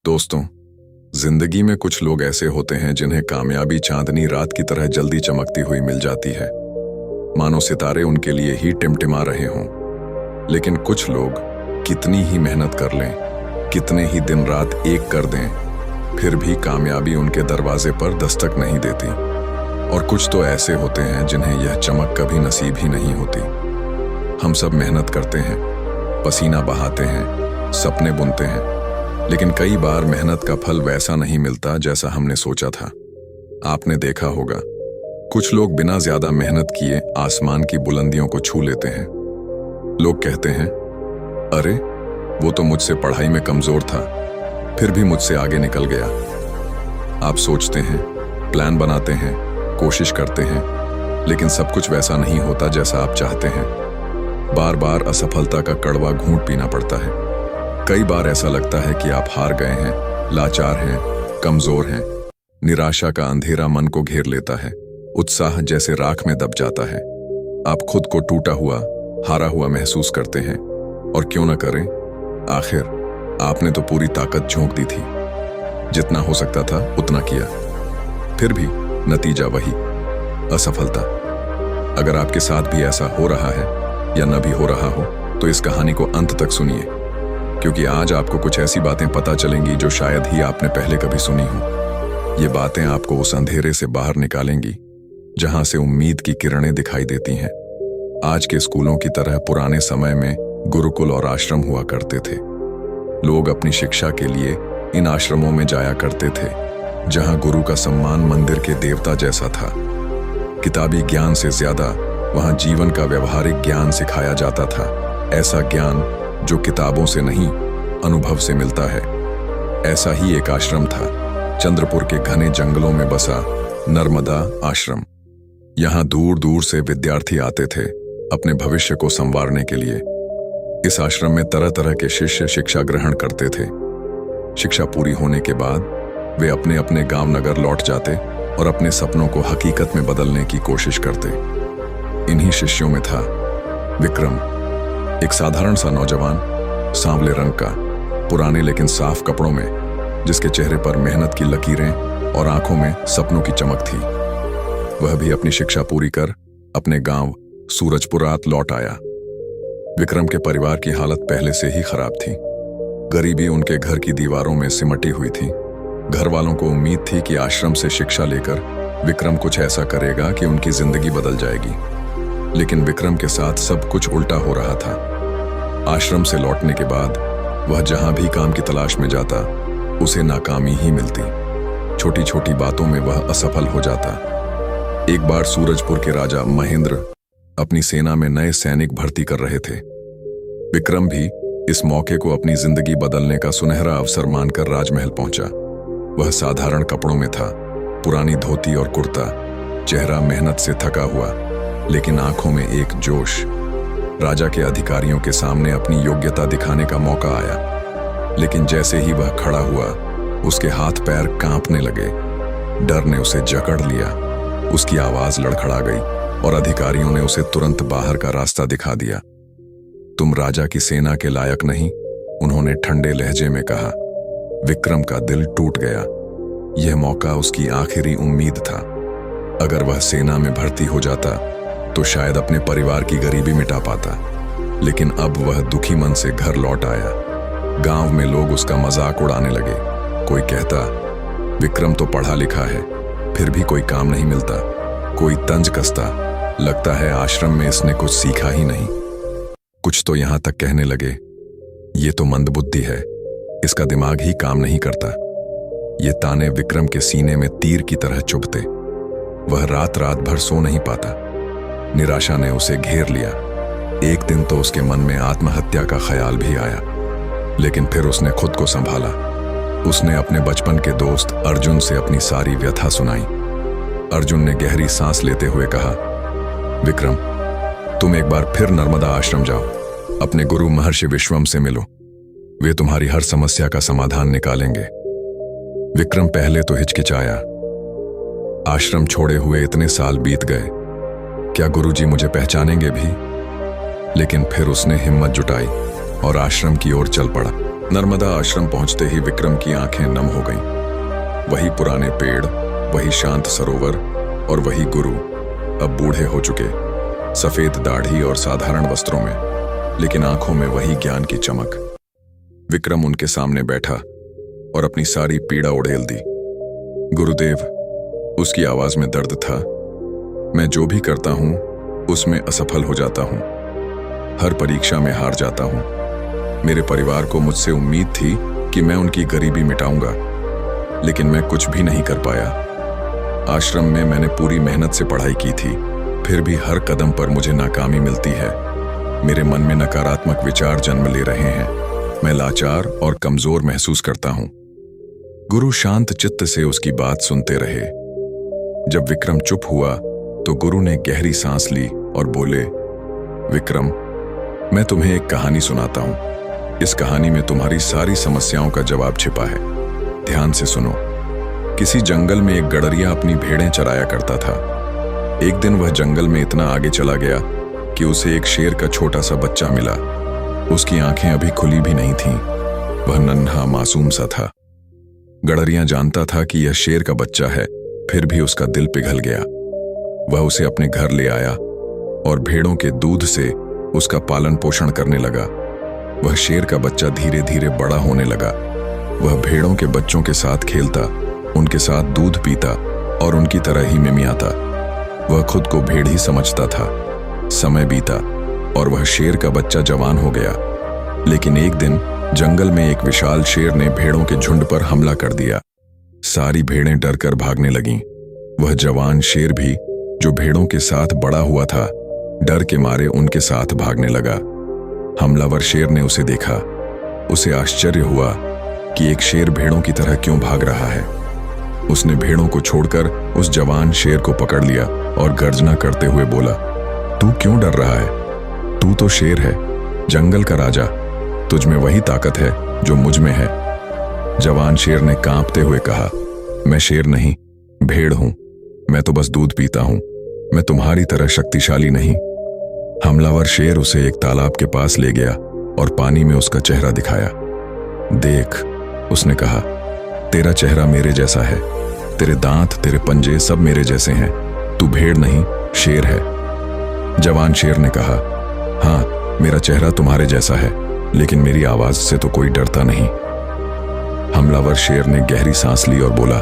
दोस्तों, जिंदगी में कुछ लोग ऐसे होते हैं जिन्हें कामयाबी चांदनी रात की तरह जल्दी चमकती हुई मिल जाती है, मानो सितारे उनके लिए ही टिमटिमा रहे हों। लेकिन कुछ लोग कितनी ही मेहनत कर लें, कितने ही दिन रात एक कर दें, फिर भी कामयाबी उनके दरवाजे पर दस्तक नहीं देती। और कुछ तो ऐसे होते हैं जिन्हें यह चमक कभी नसीब ही नहीं होती। हम सब मेहनत करते हैं, पसीना बहाते हैं, सपने बुनते हैं, लेकिन कई बार मेहनत का फल वैसा नहीं मिलता जैसा हमने सोचा था। आपने देखा होगा, कुछ लोग बिना ज्यादा मेहनत किए आसमान की बुलंदियों को छू लेते हैं। लोग कहते हैं, अरे वो तो मुझसे पढ़ाई में कमजोर था, फिर भी मुझसे आगे निकल गया। आप सोचते हैं, प्लान बनाते हैं, कोशिश करते हैं, लेकिन सब कुछ वैसा नहीं होता जैसा आप चाहते हैं। बार बार असफलता का कड़वा घूंट पीना पड़ता है। कई बार ऐसा लगता है कि आप हार गए हैं, लाचार हैं, कमजोर हैं। निराशा का अंधेरा मन को घेर लेता है, उत्साह जैसे राख में दब जाता है। आप खुद को टूटा हुआ, हारा हुआ महसूस करते हैं। और क्यों न करें, आखिर आपने तो पूरी ताकत झोंक दी थी, जितना हो सकता था उतना किया, फिर भी नतीजा वही, असफलता। अगर आपके साथ भी ऐसा हो रहा है या न भी हो रहा हो, तो इस कहानी को अंत तक सुनिए, क्योंकि आज आपको कुछ ऐसी बातें पता चलेंगी जो शायद ही आपने पहले कभी सुनी हो। ये बातें आपको उस अंधेरे से बाहर निकालेंगी जहां से उम्मीद की किरणें दिखाई देती हैं। आज के स्कूलों की तरह पुराने समय में गुरुकुल और आश्रम हुआ करते थे। लोग अपनी शिक्षा के लिए इन आश्रमों में जाया करते थे, जहां गुरु का सम्मान मंदिर के देवता जैसा था। किताबी ज्ञान से ज्यादा वहां जीवन का व्यवहारिक ज्ञान सिखाया जाता था, ऐसा ज्ञान जो किताबों से नहीं, अनुभव से मिलता है। ऐसा ही एक आश्रम था, चंद्रपुर के घने जंगलों में बसा नर्मदा आश्रम। यहां दूर दूर से विद्यार्थी आते थे अपने भविष्य को संवारने के लिए। इस आश्रम में तरह तरह के शिष्य शिक्षा ग्रहण करते थे। शिक्षा पूरी होने के बाद वे अपने अपने गांव नगर लौट जाते और अपने सपनों को हकीकत में बदलने की कोशिश करते। इन्हीं शिष्यों में था विक्रम, एक साधारण सा नौजवान, सांवले रंग का, पुराने लेकिन साफ कपड़ों में, जिसके चेहरे पर मेहनत की लकीरें और आंखों में सपनों की चमक थी। वह भी अपनी शिक्षा पूरी कर अपने गांव सूरजपुरात लौट आया। विक्रम के परिवार की हालत पहले से ही खराब थी। गरीबी उनके घर की दीवारों में सिमटी हुई थी। घर वालों को उम्मीद थी कि आश्रम से शिक्षा लेकर विक्रम कुछ ऐसा करेगा कि उनकी जिंदगी बदल जाएगी, लेकिन विक्रम के साथ सब कुछ उल्टा हो रहा था। आश्रम से लौटने के बाद वह जहां भी काम की तलाश में जाता, उसे नाकामी ही मिलती। छोटी छोटी बातों में वह असफल हो जाता। एक बार सूरजपुर के राजा महेंद्र अपनी सेना में नए सैनिक भर्ती कर रहे थे। विक्रम भी इस मौके को अपनी जिंदगी बदलने का सुनहरा अवसर मानकर राजमहल पहुंचा। वह साधारण कपड़ों में था, पुरानी धोती और कुर्ता, चेहरा मेहनत से थका हुआ, लेकिन आंखों में एक जोश। राजा के अधिकारियों के सामने अपनी योग्यता दिखाने का मौका आया, लेकिन जैसे ही वह खड़ा हुआ, उसके हाथ पैर कांपने लगे। डर ने उसे जकड़ लिया, उसकी आवाज लड़खड़ा गई और अधिकारियों ने उसे तुरंत बाहर का रास्ता दिखा दिया। तुम राजा की सेना के लायक नहीं, उन्होंने ठंडे लहजे में कहा। विक्रम का दिल टूट गया। यह मौका उसकी आखिरी उम्मीद था। अगर वह सेना में भर्ती हो जाता तो शायद अपने परिवार की गरीबी मिटा पाता, लेकिन अब वह दुखी मन से घर लौट आया। गांव में लोग उसका मजाक उड़ाने लगे। कोई कहता, विक्रम तो पढ़ा लिखा है, फिर भी कोई काम नहीं मिलता। कोई तंज कसता, लगता है आश्रम में इसने कुछ सीखा ही नहीं। कुछ तो यहां तक कहने लगे, ये तो मंदबुद्धि है, इसका दिमाग ही काम नहीं करता। ये ताने विक्रम के सीने में तीर की तरह चुभते। वह रात रात भर सो नहीं पाता। निराशा ने उसे घेर लिया। एक दिन तो उसके मन में आत्महत्या का ख्याल भी आया, लेकिन फिर उसने खुद को संभाला। उसने अपने बचपन के दोस्त अर्जुन से अपनी सारी व्यथा सुनाई। अर्जुन ने गहरी सांस लेते हुए कहा, विक्रम, तुम एक बार फिर नर्मदा आश्रम जाओ, अपने गुरु महर्षि विश्वम से मिलो, वे तुम्हारी हर समस्या का समाधान निकालेंगे। विक्रम पहले तो हिचकिचाया। आश्रम छोड़े हुए इतने साल बीत गए, क्या गुरुजी मुझे पहचानेंगे भी? लेकिन फिर उसने हिम्मत जुटाई और आश्रम की ओर चल पड़ा। नर्मदा आश्रम पहुंचते ही विक्रम की आंखें नम हो गईं। वही पुराने पेड़, वही शांत सरोवर और वही गुरु, अब बूढ़े हो चुके, सफेद दाढ़ी और साधारण वस्त्रों में, लेकिन आंखों में वही ज्ञान की चमक। विक्रम उनके सामने बैठा और अपनी सारी पीड़ा उड़ेल दी। गुरुदेव, उसकी आवाज में दर्द था, मैं जो भी करता हूं उसमें असफल हो जाता हूं। हर परीक्षा में हार जाता हूं। मेरे परिवार को मुझसे उम्मीद थी कि मैं उनकी गरीबी मिटाऊंगा, लेकिन मैं कुछ भी नहीं कर पाया। आश्रम में मैंने पूरी मेहनत से पढ़ाई की थी, फिर भी हर कदम पर मुझे नाकामी मिलती है। मेरे मन में नकारात्मक विचार जन्म ले रहे हैं। मैं लाचार और कमजोर महसूस करता हूं। गुरु शांत चित्त से उसकी बात सुनते रहे। जब विक्रम चुप हुआ तो गुरु ने गहरी सांस ली और बोले, विक्रम, मैं तुम्हें एक कहानी सुनाता हूं। इस कहानी में तुम्हारी सारी समस्याओं का जवाब छिपा है। ध्यान से सुनो। किसी जंगल में एक गडरिया अपनी भेड़ें चराया करता था। एक दिन वह जंगल में इतना आगे चला गया कि उसे एक शेर का छोटा सा बच्चा मिला। उसकी आंखें अभी खुली भी नहीं थीं। वह नन्हा मासूम सा था। गडरिया जानता था कि यह शेर का बच्चा है, फिर भी उसका दिल पिघल गया। वह उसे अपने घर ले आया और भेड़ों के दूध से उसका पालन पोषण करने लगा। वह शेर का बच्चा धीरे धीरे बड़ा होने लगा। वह भेड़ों के बच्चों के साथ खेलता, उनके साथ दूध पीता और उनकी तरह ही मिमियाता। वह खुद को भेड़ ही समझता था। समय बीता और वह शेर का बच्चा जवान हो गया। लेकिन एक दिन जंगल में एक विशाल शेर ने भेड़ों के झुंड पर हमला कर दिया। सारी भेड़ें डरकर भागने लगीं। वह जवान शेर भी, जो भेड़ों के साथ बड़ा हुआ था, डर के मारे उनके साथ भागने लगा। हमलावर शेर ने उसे देखा। उसे आश्चर्य हुआ कि एक शेर भेड़ों की तरह क्यों भाग रहा है। उसने भेड़ों को छोड़कर उस जवान शेर को पकड़ लिया और गर्जना करते हुए बोला, तू क्यों डर रहा है? तू तो शेर है, जंगल का राजा। तुझ में वही ताकत है जो मुझ में है। जवान शेर ने कांपते हुए कहा, मैं शेर नहीं, भेड़ हूं। मैं तो बस दूध पीता हूं। मैं तुम्हारी तरह शक्तिशाली नहीं। हमलावर शेर उसे एक तालाब के पास ले गया और पानी में उसका चेहरा दिखाया। देख, उसने कहा, तेरा चेहरा मेरे जैसा है। तेरे दांत, तेरे पंजे सब मेरे जैसे हैं। तू भेड़ नहीं, शेर है। जवान शेर ने कहा, हाँ, मेरा चेहरा तुम्हारे जैसा है, लेकिन मेरी आवाज से तो कोई डरता नहीं। हमलावर शेर ने गहरी सांस ली और बोला,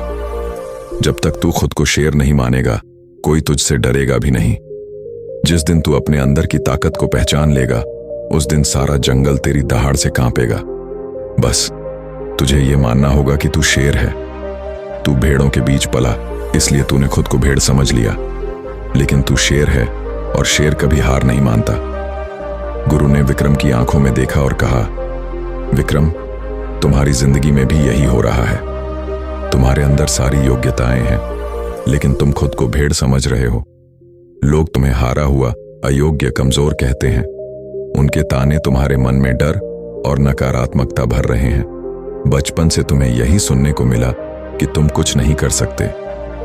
जब तक तू खुद को शेर नहीं मानेगा, कोई तुझसे डरेगा भी नहीं। जिस दिन तू अपने अंदर की ताकत को पहचान लेगा, उस दिन सारा जंगल तेरी दहाड़ से कांपेगा। बस तुझे ये मानना होगा कि तू शेर है। तू भेड़ों के बीच पला, इसलिए तूने खुद को भेड़ समझ लिया, लेकिन तू शेर है और शेर कभी हार नहीं मानता। गुरु ने विक्रम की आंखों में देखा और कहा, विक्रम, तुम्हारी जिंदगी में भी यही हो रहा है। तुम्हारे अंदर सारी योग्यताएं हैं, लेकिन तुम खुद को भेड़ समझ रहे हो। लोग तुम्हें हारा हुआ, अयोग्य, कमजोर कहते हैं। उनके ताने तुम्हारे मन में डर और नकारात्मकता भर रहे हैं। बचपन से तुम्हें यही सुनने को मिला कि तुम कुछ नहीं कर सकते,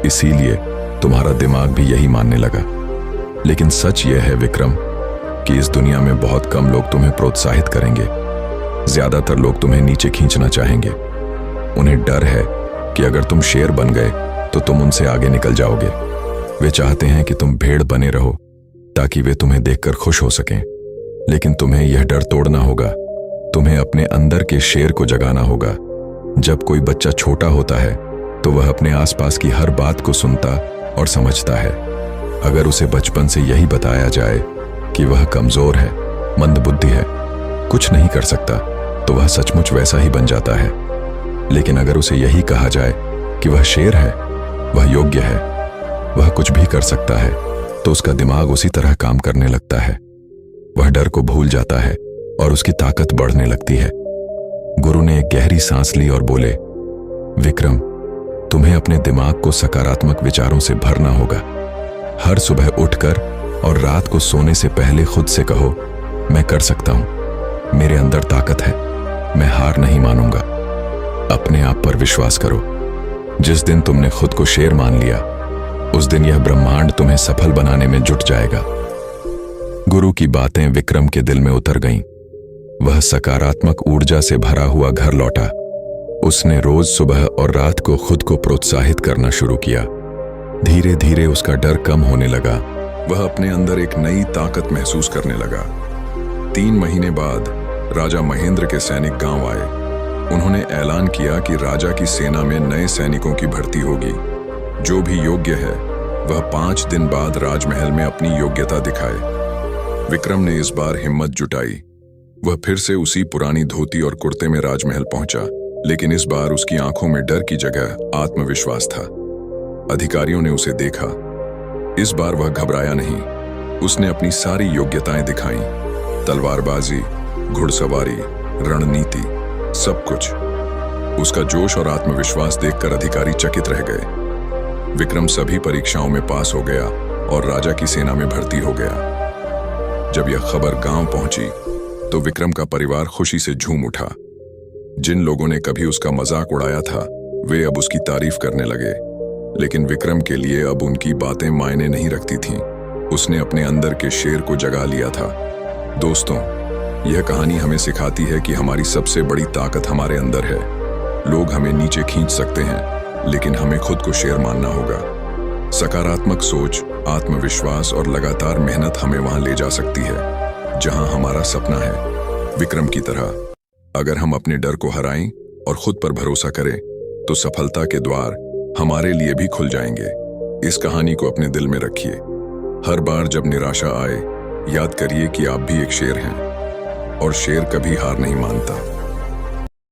इसीलिए तुम्हारा दिमाग भी यही मानने लगा। लेकिन सच यह है विक्रम कि इस दुनिया में बहुत कम लोग तुम्हें प्रोत्साहित करेंगे। ज्यादातर लोग तुम्हें नीचे खींचना चाहेंगे। उन्हें डर है कि अगर तुम शेर बन गए तो तुम उनसे आगे निकल जाओगे। वे चाहते हैं कि तुम भेड़ बने रहो ताकि वे तुम्हें देखकर खुश हो सकें। लेकिन तुम्हें यह डर तोड़ना होगा। तुम्हें अपने अंदर के शेर को जगाना होगा। जब कोई बच्चा छोटा होता है तो वह अपने आसपास की हर बात को सुनता और समझता है। अगर उसे बचपन से यही बताया जाए कि वह कमजोर है, मंदबुद्धि है, कुछ नहीं कर सकता, तो वह सचमुच वैसा ही बन जाता है। लेकिन अगर उसे यही कहा जाए कि वह शेर है, वह योग्य है, वह कुछ भी कर सकता है, तो उसका दिमाग उसी तरह काम करने लगता है। वह डर को भूल जाता है और उसकी ताकत बढ़ने लगती है। गुरु ने एक गहरी सांस ली और बोले, विक्रम, तुम्हें अपने दिमाग को सकारात्मक विचारों से भरना होगा। हर सुबह उठकर और रात को सोने से पहले खुद से कहो, मैं कर सकता हूं, मेरे अंदर ताकत है, मैं हार नहीं मानूंगा। अपने आप पर विश्वास करो। जिस दिन तुमने खुद को शेर मान लिया, उस दिन यह ब्रह्मांड तुम्हें सफल बनाने में जुट जाएगा। गुरु की बातें विक्रम के दिल में उतर गईं। वह सकारात्मक ऊर्जा से भरा हुआ घर लौटा। उसने रोज सुबह और रात को खुद को प्रोत्साहित करना शुरू किया। धीरे धीरे उसका डर कम होने लगा। वह अपने अंदर एक नई ताकत महसूस करने लगा। 3 महीने बाद राजा महेंद्र के सैनिक गांव आए। उन्होंने ऐलान किया कि राजा की सेना में नए सैनिकों की भर्ती होगी। जो भी योग्य है वह 5 दिन बाद राजमहल में अपनी योग्यता दिखाए। विक्रम ने इस बार हिम्मत जुटाई। वह फिर से उसी पुरानी धोती और कुर्ते में राजमहल पहुंचा, लेकिन इस बार उसकी आंखों में डर की जगह आत्मविश्वास था। अधिकारियों ने उसे देखा। इस बार वह घबराया नहीं। उसने अपनी सारी योग्यताएं दिखाईं, तलवारबाजी, घुड़सवारी, रणनीति, सब कुछ। उसका जोश और आत्मविश्वास देखकर अधिकारी चकित रह गए। विक्रम सभी परीक्षाओं में पास हो गया और राजा की सेना में भर्ती हो गया। जब यह खबर गांव पहुंची तो विक्रम का परिवार खुशी से झूम उठा। जिन लोगों ने कभी उसका मजाक उड़ाया था वे अब उसकी तारीफ करने लगे। लेकिन विक्रम के लिए अब उनकी बातें मायने नहीं रखती थीं। उसने अपने अंदर के शेर को जगा लिया था। दोस्तों, यह कहानी हमें सिखाती है कि हमारी सबसे बड़ी ताकत हमारे अंदर है। लोग हमें नीचे खींच सकते हैं, लेकिन हमें खुद को शेर मानना होगा। सकारात्मक सोच, आत्मविश्वास और लगातार मेहनत हमें वहां ले जा सकती है जहां हमारा सपना है। विक्रम की तरह अगर हम अपने डर को हराएं और खुद पर भरोसा करें तो सफलता के द्वार हमारे लिए भी खुल जाएंगे। इस कहानी को अपने दिल में रखिए। हर बार जब निराशा आए, याद करिए कि आप भी एक शेर हैं और शेर कभी हार नहीं मानता।